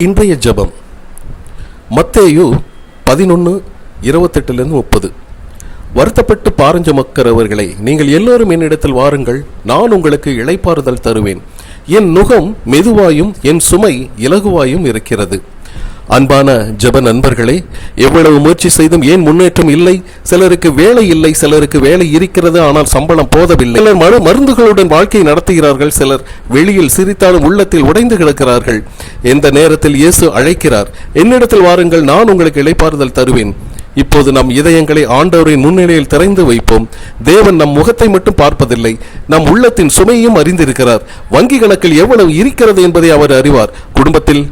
இன்றைய ஜெபம் மத்தேயு 11:28-30. வருத்தப்பட்டு பாரஞ்சமக்கிறவர்களே, நீங்கள் எல்லோரும் என்னிடத்தில் வாருங்கள், நான் உங்களுக்கு இளைப்பாறுதல் தருவேன். என் நுகம் மெதுவாயும் என் சுமை இலகுவாயும் இருக்கிறது. அன்பான ஜெப நண்பர்களே, எவ்வளவு முயற்சி செய்தும் ஏன் முன்னேற்றம் இல்லை? சிலருக்கு வேலை இல்லை, சிலருக்கு வேலை இருக்கிறது, ஆனால் சம்பளம் போதவில்லை. சிலர் மருந்துகளுடன் வாழ்க்கை நடத்துகிறார்கள், சிலர் வெளியில் சிரித்தாலும் உள்ளத்தில் உடைந்து கிடக்கிறார்கள். எந்த நேரத்தில் இயேசு அழைக்கிறார், என்னிடத்தில் வாருங்கள், நான் உங்களுக்கு இளைப்பாறுதல் தருவேன். இப்போது நம் இதயங்களை ஆண்டவரின் முன்னிலையில் திறந்து வைப்போம். தேவன் நம் முகத்தை மட்டும் பார்ப்பதில்லை, நம் உள்ளத்தின் சுமையும் அறிந்திருக்கிறார். வங்கி கணக்கில் எவ்வளவு இருக்கிறது என்பதை அவர் அறிவார். குடும்பத்தில்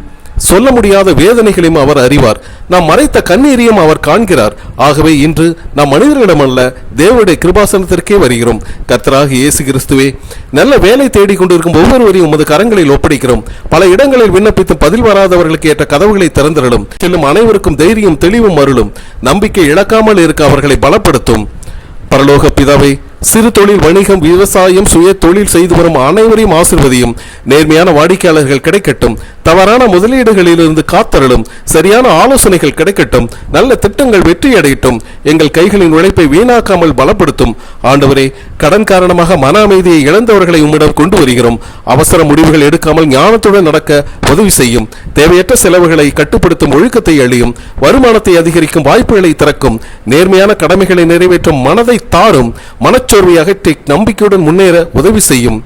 சொல்ல முடியாத வேதனைகளையும் அவர் அறிவார். நாம் மறைத்த கண்ணீரையும் அவர் காண்கிறார். ஆகவே இன்று நாம் மனிதர்களிடமல்ல, தேவனுடைய கிருபாசனத்திற்கே வருகிறோம். கர்த்தராகிய இயேசு கிறிஸ்துவே, நல்ல வேலை தேடிக் கொண்டிருக்கும் ஒவ்வொருவரையும் உமது கரங்களில் ஒப்படைக்கிறோம். பல இடங்களில் விண்ணப்பித்து பதில் வராதவர்களுக்கு ஏற்ற கதவுகளை திறந்திரலும். செல்லும் அனைவருக்கும் தைரியம் தெளிவும் அருளும். நம்பிக்கை இழக்காமல் இருக்க அவர்களை பலப்படுத்தும். பரலோக பிதாவே, சிறு தொழில், வணிகம், விவசாயம், சுய தொழில் செய்து வரும் அனைவரையும் ஆசீர்வதியும். நேர்மையான வாடிக்கையாளர்கள் கிடைக்கட்டும். தவறான முதலீடுகளிலிருந்து காத்தருளும். சரியான ஆலோசனைகள் கிடைக்கட்டும். நல்ல திட்டங்கள் வெற்றி அடையட்டும். எங்கள் கைகளின் உழைப்பை வீணாக்காமல் பலப்படுத்தும். ஆண்டவரே, கடன் காரணமாக மன அமைதியை இழந்தவர்களை உம்மிடம் கொண்டு வருகிறோம். அவசர முடிவுகள் எடுக்காமல் ஞானத்துடன் நடக்க உதவி செய்யும். தேவையற்ற செலவுகளை கட்டுப்படுத்தும் ஒழுக்கத்தை அழியும். வருமானத்தை அதிகரிக்கும் வாய்ப்புகளை திறக்கும். நேர்மையான கடமைகளை நிறைவேற்றும் மனதை தாரும். மனச்சோர்வை அகற்றி நம்பிக்கையுடன் முன்னேற உதவி செய்யும்.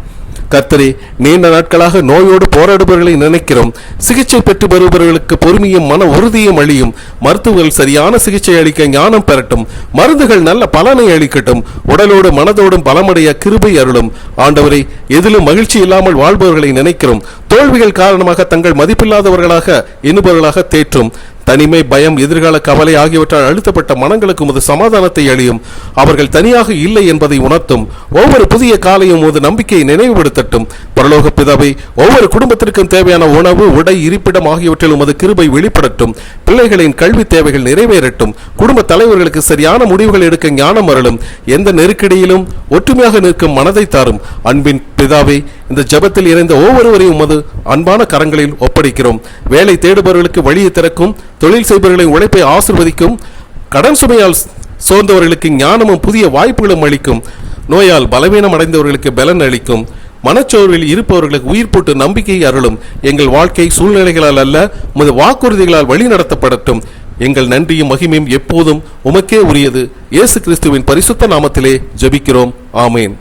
கர்த்தரே, நீண்ட நாட்களாக நோயோடு போராடுபவர்களை நினைக்கிறோம். சிகிச்சை பெற்று வருபவர்களுக்கு பொறுமையும் மன உறுதியும் அளியும். மருத்துவர்கள் சரியான சிகிச்சை அளிக்க ஞானம் பெறட்டும். மருந்துகள் நல்ல பலனை அளிக்கட்டும். உடலோடு மனதோடும் பலமடைய கிருபை அருளும். ஆண்டவரை, எதிலும் மகிழ்ச்சி இல்லாமல் வாழ்பவர்களை நினைக்கிறோம். தோல்விகள் காரணமாக தங்கள் மதிப்பில்லாதவர்களாக எண்ணுபவர்களாக தேற்றும். தனிமை, பயம், எதிர்கால கவலை ஆகியவற்றால் அழுத்தப்பட்ட மனங்களுக்கு உமது சமாதானத்தை அளியும். அவர்கள் தனியாக இல்லை என்பதை உணர்த்தும். ஒவ்வொரு புதிய காலையும் உமது நம்பிக்கையை நினைவுபடுத்தட்டும். பரலோக பிதாவே, ஒவ்வொரு குடும்பத்திற்கும் தேவையான உணவு, உடை, இருப்பிடம் ஆகியவற்றில் உமது கிருபை வெளிப்படட்டும். பிள்ளைகளின் கல்வி தேவைகள் நிறைவேறட்டும். குடும்ப தலைவர்களுக்கு சரியான முடிவுகள் எடுக்க ஞானம் அருளும். எந்த நெருக்கடியிலும் ஒற்றுமையாக நிற்கும் மனதை தாரும். அன்பின் பிதாவே, இந்த ஜெபத்தில் இணைந்த ஒவ்வொருவரையும் உமது அன்பான கரங்களில் ஒப்படைக்கிறோம். வேலை தேடுபவர்களுக்கு வழியை திறக்கும். தொழில் செய்பவர்களின் உழைப்பை ஆசீர்வதிக்கும். கடன் சுமையால் சோர்ந்தவர்களுக்கு ஞானமும் புதிய வாய்ப்புகளும் அளிக்கும். நோயால் பலவீனம் அடைந்தவர்களுக்கு பலன் அளிக்கும். மனச்சோர்வில் இருப்பவர்களுக்கு உயிர் போட்டு நம்பிக்கையை அருளும். எங்கள் வாழ்க்கை சூழ்நிலைகளால் அல்ல, உமது வாக்குறுதிகளால் வழி நடத்தப்படட்டும். எங்கள் நன்றியும் மகிமையும் எப்போதும் உமக்கே உரியது. இயேசு கிறிஸ்துவின் பரிசுத்த நாமத்திலே ஜெபிக்கிறோம். ஆமேன்.